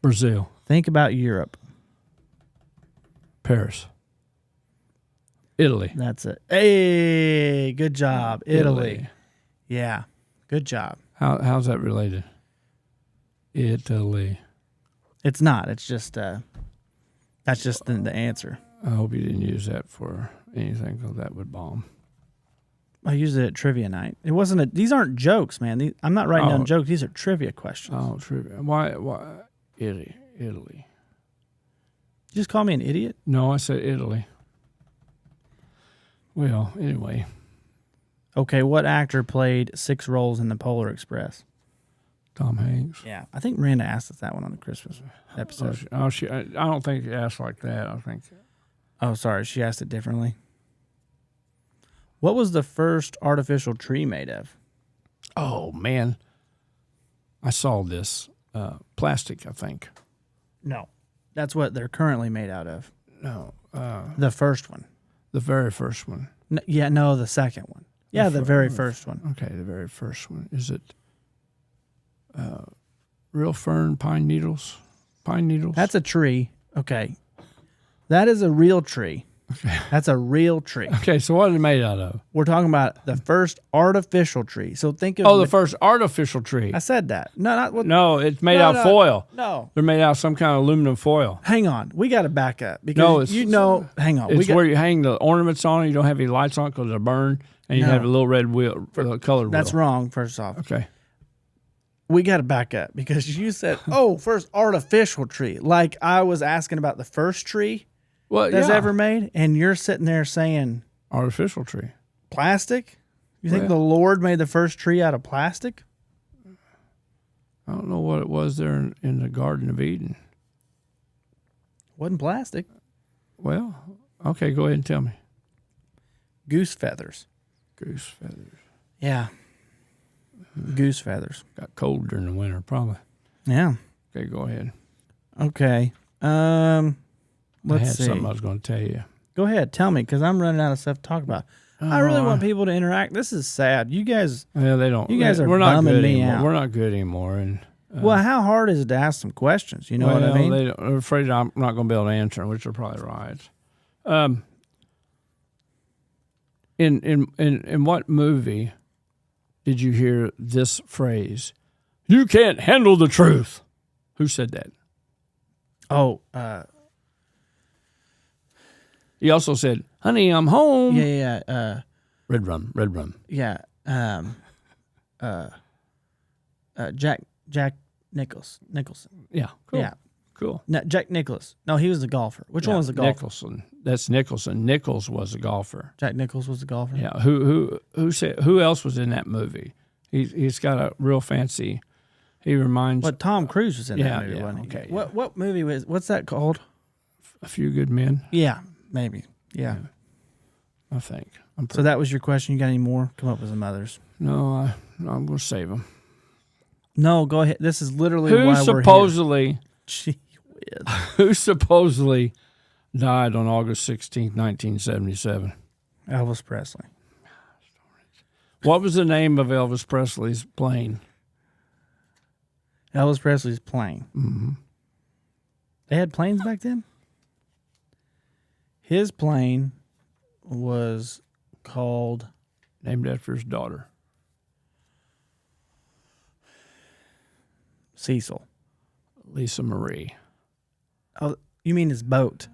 Brazil. Think about Europe. Paris. Italy. That's it. Hey, good job. Italy. Yeah. Good job. How's that related? Italy. It's not. It's just that's just the answer. I hope you didn't use that for anything because that would bomb. I used it at trivia night. It wasn't these aren't jokes, man. I'm not writing down jokes. These are trivia questions. Oh, trivia. Why Italy? You just call me an idiot? No, I said Italy. Well, anyway. Okay, what actor played 6 roles in the Polar Express? Tom Hanks. Yeah, I think Miranda asked us that one on the Christmas episode. I don't think you asked like that. I think. Oh, sorry, she asked it differently. What was the first artificial tree made of? Oh man, I saw this plastic. I think. No, that's what they're currently made out of. No, The first one. the very first one. No, the second one. Yeah, the very first one. Okay, the very first one. Is it real fern, pine needles? Pine needles. That's a tree. Okay, that is a real tree. okay. That's a real tree. Okay, so what is it made out of? We're talking about the first artificial tree. So think of. Oh, the first artificial tree. I said that. No, not what. No, it's made No, out of foil. No. They're made out of some kind of aluminum foil. Hang on. We got to back up because No, it's- hang on. It's where you hang the ornaments on it. You don't have any lights on it because they're burned, and you No. have a little red wheel, colored That's wheel. wrong. First off, Okay. we got to back up because you said, "Oh, first artificial tree." Like I was asking about the first tree Well, that's yeah. ever made, and you're sitting there saying Artificial tree. plastic. You think Well- the Lord made the first tree out of plastic? I don't know what it was there in the Garden of Eden. Wasn't plastic. Well, okay, go ahead and tell me. Goose feathers. Goose feathers. Yeah. Goose feathers. Got cold during the winter, probably. Yeah. Okay, go ahead. Okay. I Let's had see. something I was going to tell you. Go ahead, tell me, because I'm running out of stuff to talk about. I really want people to interact. This is sad. You guys. Yeah, they don't. You guys are we're not bumming good me anymore. out. We're not good anymore, and Well, how hard is it to ask some questions? You know what I mean? I'm afraid I'm not going to be able to answer them, which are probably right. In what movie did you hear this phrase? You can't handle the truth. Who said that? Oh, He also said, honey, I'm home. yeah. Red rum. Yeah. Jack Nicholson. Yeah, cool. Yeah. Cool. No, Jack Nicklaus. No, he was the golfer. Which one was the golfer? Nicholson. That's Nicholson. Nichols was a golfer. Jack Nicklaus was the golfer. Yeah. Who else was in that movie? He's got a real fancy. He reminds. But Tom Cruise was in Yeah, that movie, yeah, wasn't he? okay, What movie what's that called? A Few Good Men. Yeah, maybe. Yeah. I think. So that was your question. You got any more? Come up with some others. No, I'm going to save them. No, go ahead. This is literally Who why supposedly? we're here. Gee whiz. Who supposedly died on August 16th, 1977? Elvis Presley. What was the name of Elvis Presley's plane? Elvis Presley's plane. Mm-hmm. They had planes back then? His plane was called Named after his daughter. Cecil. Lisa Marie. Oh, you mean his boat?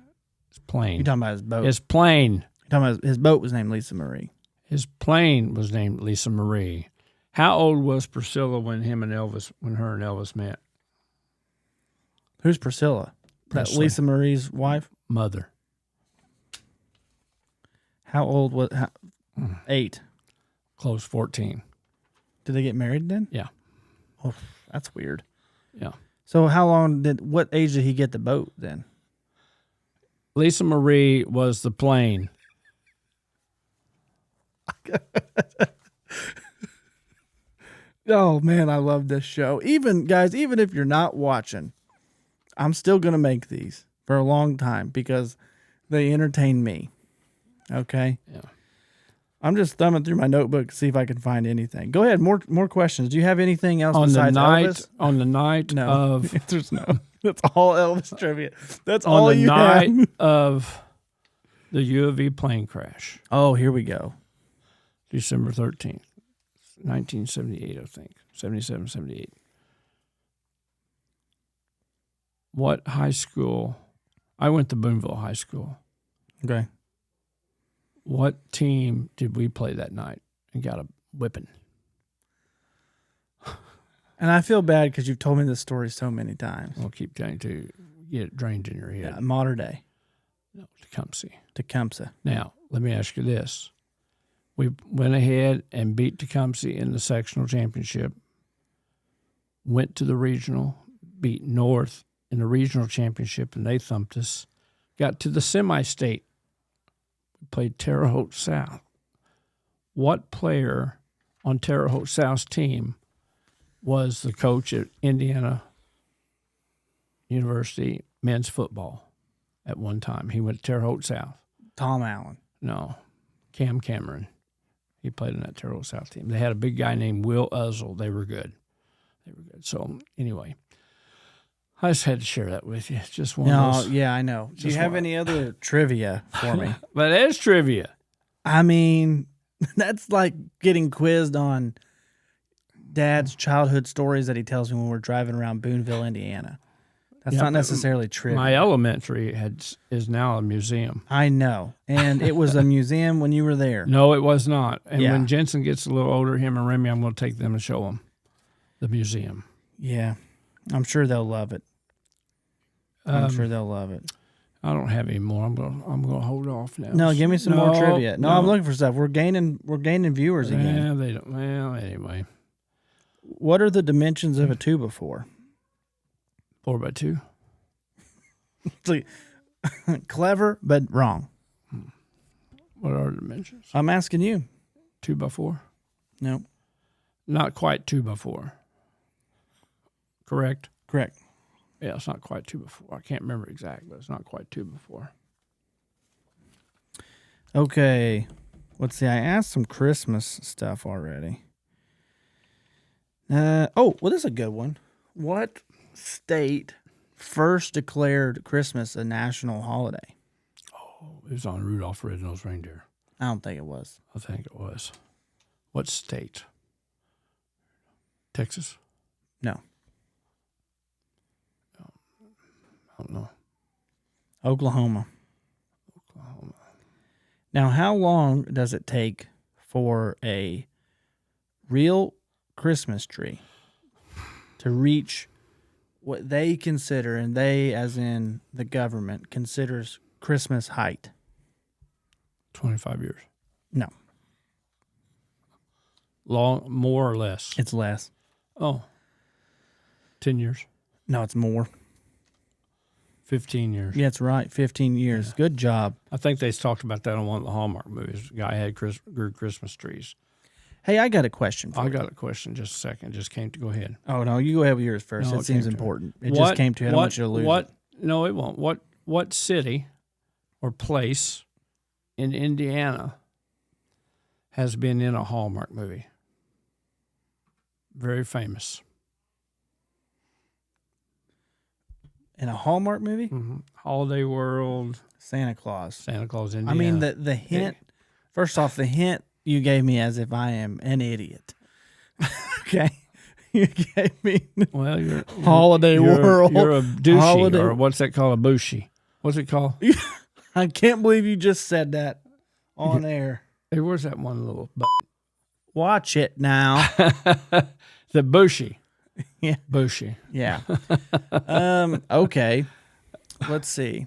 His plane. You're talking about his boat. His plane. You're talking about his boat was named Lisa Marie. His plane was named Lisa Marie. How old was Priscilla when her and Elvis met? Who's Priscilla? That Presley. Lisa Marie's wife? Mother. How old was 8? Close 14. Did they get married then? Yeah. Oh, that's weird. Yeah. So what age did he get the boat then? Lisa Marie was the plane. Oh man, I love this show. Even if you're not watching, I'm still going to make these for a long time because they entertain me. Okay? Yeah. I'm just thumbing through my notebook to see if I can find anything. Go ahead, more questions. Do you have anything else On the besides night Elvis? on the night No. of There's no. That's all Elvis trivia. That's on all the you night have. of the U of E plane crash, Oh, here we go. December 13th, 1978, I think. 77, 78. What high school? I went to Boonville High School. Okay. What team did we play that night and got a whipping? And I feel bad because you've told me this story so many times. I'll keep trying to get it drained in your head. Yeah, modern day. No, Tecumseh. Tecumseh. Now, let me ask you this. We went ahead and beat Tecumseh in the sectional championship, went to the regional, beat North in the regional championship, and they thumped us. Got to the semi-state, we played Terre Haute South. What player on Terre Haute South's team was the coach at Indiana University men's football at one time? He went to Terre Haute South. Tom Allen. No, Cam Cameron. He played in that Terre Haute South team. They had a big guy named Will Uzzle. They were good. So anyway, I just had to share that with you. It's just one of those. Yeah, I know. Do you have any other trivia for me? But it is trivia. I mean, that's like getting quizzed on Dad's childhood stories that he tells me when we're driving around Boonville, Indiana. That's Yeah, not necessarily trivia. My elementary is now a museum. I know. And it was a museum when you were there. No, it was not. And Yeah. when Jensen gets a little older, him and Remy, I'm going to take them and show them the museum. Yeah. I'm sure they'll love it. I'm sure they'll love it. I don't have any more. I'm going to hold off now. No, give me some more trivia. No, I'm looking for stuff. We're gaining viewers again. Yeah, they don't. Well, anyway, What are the dimensions of a 2x4? 4x2. It's like, clever, but wrong. What are the dimensions? I'm asking you. 2x4. No, Not quite 2x4. Correct. correct. Yeah, it's not quite 2x4. I can't remember exactly, but it's not quite 2x4. Okay. Let's see. I asked some Christmas stuff already. Well, this is a good one. What state first declared Christmas a national holiday? It was on Rudolph the Red-Nosed Reindeer. I don't think it was. I think it was. What state? Texas? No. I don't know. Oklahoma. Oklahoma. Now, how long does it take for a real Christmas tree to reach what they consider, and they as in the government considers Christmas height? 25 years. No, Long, more or less. it's less. Oh, 10 years. No, it's more. 15 years. Yeah, that's right. 15 years. Good job. I think they talked about that on one of the Hallmark movies. The guy had grew Christmas trees. Hey, I got a question for I you. got a question. Just a second. Just came to go ahead. Oh, no, you go ahead with yours first. No, it it seems came to it. important. It just came to it. I don't want you to lose it. No, it won't. What city or place in Indiana has been in a Hallmark movie? Very famous. In a Hallmark movie? Mm-hmm. Holiday World, Santa Claus. Santa Claus, Indiana. I mean, the hint, first off, the hint you gave me as if I am an idiot. Okay. You gave me well, you're Holiday World. You're a douchey, Holiday- or what's that called? A bushie. What's it called? I can't believe you just said that on air. Hey, where's that one little? Watch it now. The bushie. Yeah. Bushie. Yeah. Okay. Let's see.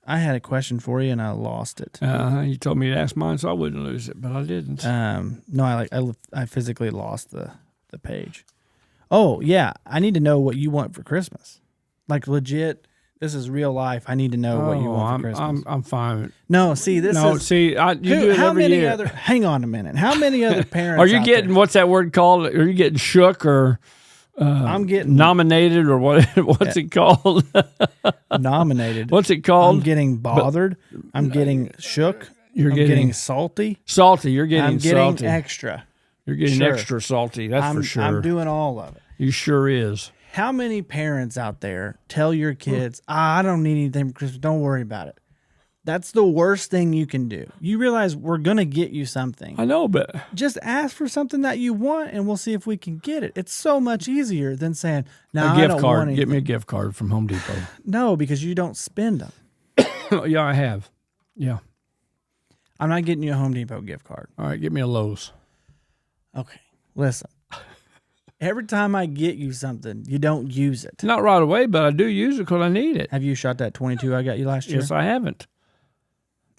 I had a question for you and I lost it. You told me to ask mine, so I wouldn't lose it, but I didn't. No, I physically lost the page. Oh yeah, I need to know what you want for Christmas. Like legit, this is real life. I need to know what you want for Christmas. I'm fine. No, see this is see, you do it how every many year. other? Hang on a minute. How many other parents Are you out getting there? what's that word called? Are you getting shook or I'm getting nominated or what? What's it called? nominated. What's it called? I'm getting bothered. I'm getting shook. You're I'm getting salty. salty. You're getting I'm getting salty. extra. You're getting Sure. extra salty. That's for sure. I'm doing all of it. You sure is. How many parents out there tell your kids, I don't need anything for Christmas. Don't worry about it. That's the worst thing you can do. You realize we're going to get you something. I know, but Just ask for something that you want and we'll see if we can get it. It's so much easier than saying, no, a I gift don't card. want Get me a anything. gift card from Home Depot. No, because you don't spend them. Yeah, I have. Yeah. I'm not getting you a Home Depot gift card. All right, get me a Lowe's. Okay, listen. Every time I get you something, you don't use it. Not right away, but I do use it because I need it. Have you shot that 22 I got you last year? Yes, I haven't.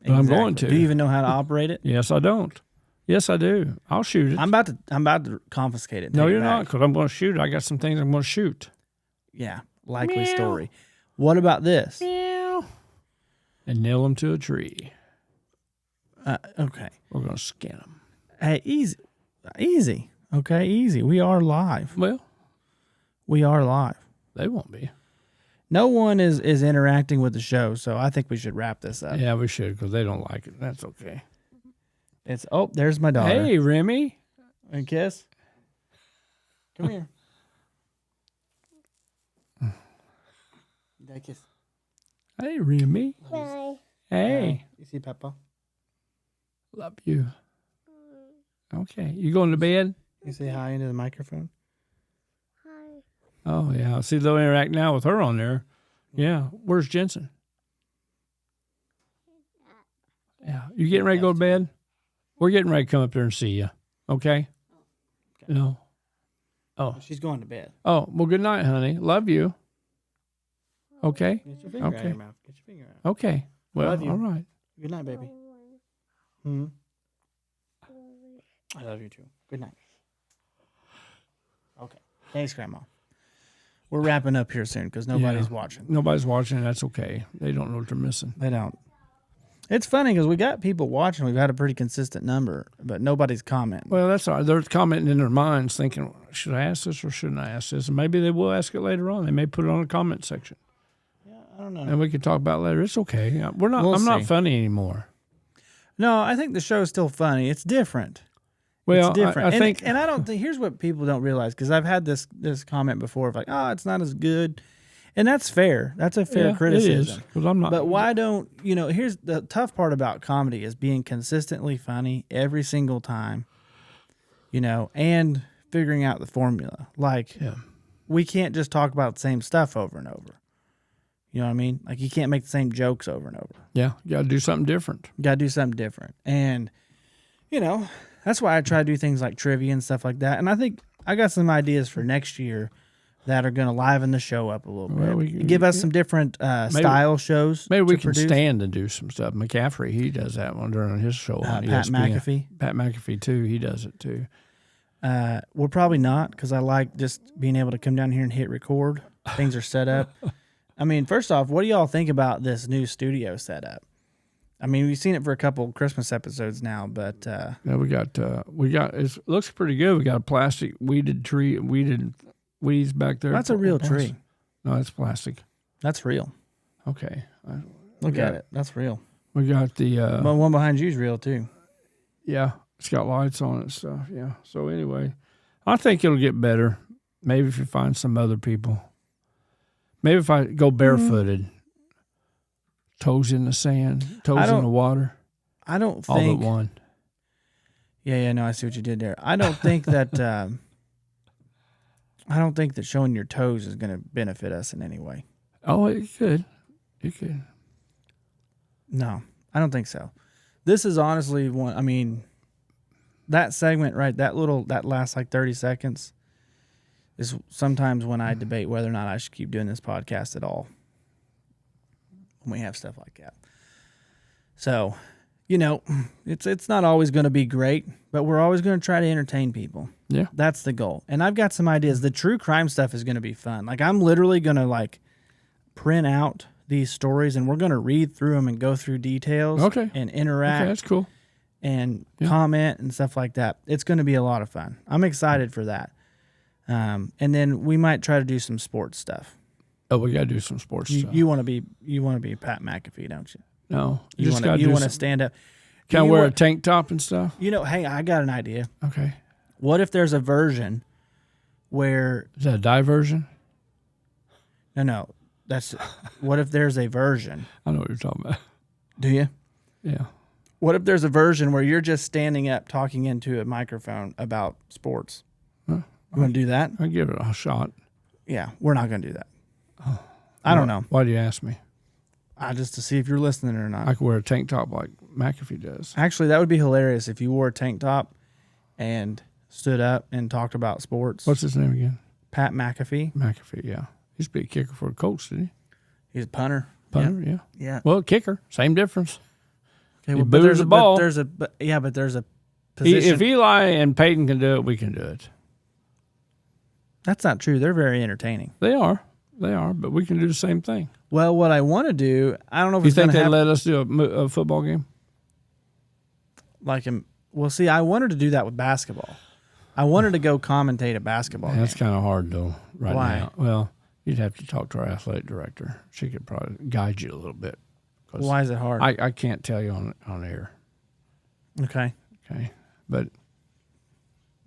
But I'm going to. Do you even know how to operate it? Yes, I don't. Yes, I do. I'll shoot it. I'm about to confiscate it. No, take it you're back. not, because I'm going to shoot it. I got some things I'm going to shoot. Yeah, likely Meow. story. What about this? Meow. And nail them to a tree. Okay. We're going to skin them. Hey, easy. Okay, easy. We are live. Well, We are live. they won't be. No one is interacting with the show, so I think we should wrap this up. Yeah, we should, because they don't like it. That's okay. It's there's my daughter. Hey, Remy. And kiss. Come here. Did I kiss? Hey, Remy. Bye. Hey. You see Peppa? Love you. Okay. You going to bed? You say hi into the microphone? Hi. Oh, yeah. See, they'll interact now with her on there. Yeah. Where's Jensen? Yeah. You getting ready to go to bed? We're getting ready to come up there and see you. Okay? No. Oh. She's going to bed. Oh, well, good night, honey. Love you. Okay? Get your finger out of Okay. your mouth. Get your finger out. Okay. Well, Love you. all right. Good night, baby. Hmm. I love you too. Good night. Okay. Thanks, Grandma. We're wrapping up here soon because nobody's Yeah. watching. Nobody's watching. That's okay. They don't know what they're missing. They don't. It's funny because we got people watching. We've had a pretty consistent number, but nobody's commenting. Well, that's all right. They're commenting in their minds thinking, should I ask this or shouldn't I ask this? And maybe they will ask it later on. They may put it on the comment section. I don't know. And we can talk about it later. It's okay. We're not. We'll I'm not see. funny anymore. No, I think the show is still funny. It's different. Well, It's different. I think. and I don't think here's what people don't realize because I've had this comment before of like, oh, it's not as good, and that's fair. That's a fair Yeah, criticism. It is, 'cause I'm not. But why don't here's the tough part about comedy is being consistently funny every single time, and figuring out the formula. Like, Yeah. we can't just talk about the same stuff over and over. You know what I mean? Like, you can't make the same jokes over and over. Yeah. You got to do something different. You got to do something different. And, that's why I try to do things like trivia and stuff like that. And I think I got some ideas for next year that are going to liven the show up a little bit. Well, Give us some different style shows. Maybe we to can produce. stand and do some stuff. McCaffrey, he does that one during his show on Pat ESPN. McAfee. Pat McAfee, too. He does it, too. We're probably not, because I like just being able to come down here and hit record. Things are set up. I mean, first off, what do y'all think about this new studio setup? I mean, we've seen it for a couple Christmas episodes now, but Yeah, we got it looks pretty good. We got a plastic weeds back there. that's a real tree. No, it's plastic. That's real. Okay. Look Yeah. at it. That's real. We got the But one behind you is real too. yeah, it's got lights on it and stuff. Yeah. So anyway, I think it'll get better. Maybe if you find some other people. Maybe if I go barefooted, toes in the sand, toes in the water, I don't all think. but one. Yeah, no, I see what you did there. I don't think that. I don't think that showing your toes is going to benefit us in any way. Oh, it could. It could. No, I don't think so. This is honestly one. I mean, that segment, right? That last like 30 seconds is sometimes when I debate whether or not I should keep doing this podcast at all. When we have stuff like that. So, it's not always going to be great, but we're always going to try to entertain people. Yeah. That's the goal. And I've got some ideas. The true crime stuff is going to be fun. Like, I'm literally going to print out these stories and we're going to read through them and go through details. Okay. And interact. Okay, that's cool. And comment and stuff like that. It's going to be a lot of fun. I'm excited for that. And then we might try to do some sports stuff. Oh, we got to do some sports stuff. You want to be Pat McAfee, don't you? No, You want to stand up. Can I You wear a want- tank top and stuff? Hey, I got an idea. Okay. What if there's a version where Is that a diversion? no, that's what if there's a version? I know what you're talking about. Do you? Yeah. What if there's a version where you're just standing up talking into a microphone about sports? Huh? You want to do that? I'll give it a shot. Yeah, we're not going to do that. I don't know. Why do you ask me? Just to see if you're listening or not. I could wear a tank top like McAfee does. Actually, that would be hilarious if you wore a tank top and stood up and talked about sports. What's his name again? Pat McAfee? McAfee, yeah. He used to be a kicker for the Colts, didn't he? He's a punter. Punter, yeah. Yeah. Well, kicker, same difference. Okay, He well, boos the ball. But there's a position. If Eli and Peyton can do it, we can do it. That's not true. They're very entertaining. They are, but we can do the same thing. Well, what I want to do, I don't know if You it's going think to they happen. let us do a football game? Well, see, I wanted to do that with basketball. I wanted to go commentate a basketball That's game. kind of hard though, right Why? now. Well, you'd have to talk to our athletic director. She could probably guide you a little bit. 'Cause Why is it hard? I can't tell you on air. Okay. Okay, but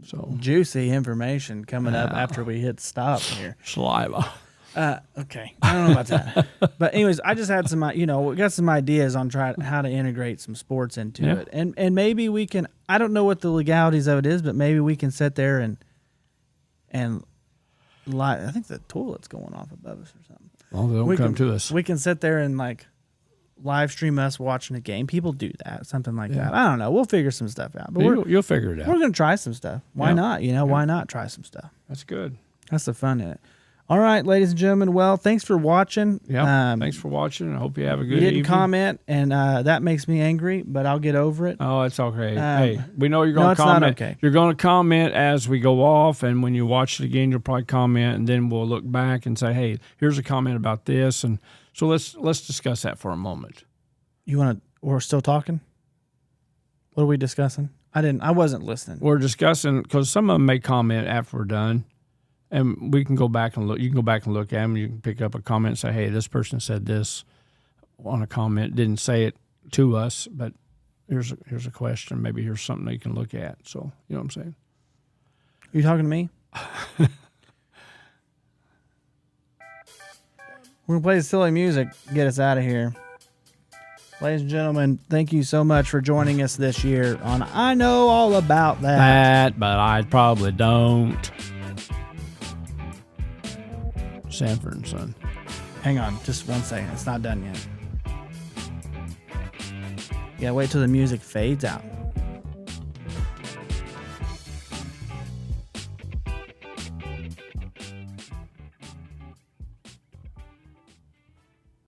so Juicy information coming up after we hit stop here. saliva. Okay. I don't know about that. But anyways, I just had some, we got some ideas on how to integrate some sports into Yeah. it. And maybe we can, I don't know what the legalities of it is, but maybe we can sit there and I think the toilet's going off above us or something. Well, they don't We come can- to us. We can sit there and live stream us watching a game. People do that, something like Yeah. that. I don't know. We'll figure some stuff out. But You'll figure it out. we're going to try some stuff. Why Yeah. not? Why not try some stuff? That's good. That's the fun in it. All right, ladies and gentlemen. Well, thanks for watching. Yeah. Thanks for watching. I hope you have a good You didn't evening. comment, and that makes me angry, but I'll get over it. Oh, it's okay. Hey, we know you're no, going to it's not comment. okay. You're going to comment as we go off, and when you watch it again, you'll probably comment, and then we'll look back and say, "Hey, here's a comment about this," and so let's discuss that for a moment. We're still talking? What are we discussing? I wasn't listening. We're discussing because some of them may comment after we're done, and we can go back and look. You can go back and look at them. You can pick up a comment and say, "Hey, this person said this on a comment. Didn't say it to us, but here's a question. Maybe here's something that you can look at." So you know what I'm saying? Are you talking to me? We're going to play the silly music, get us out of here. Ladies and gentlemen, thank you so much for joining us this year on I Know All About That. That, but I probably don't. Sanford and Son. Hang on, just 1 second. It's not done yet. Yeah, wait till the music fades out.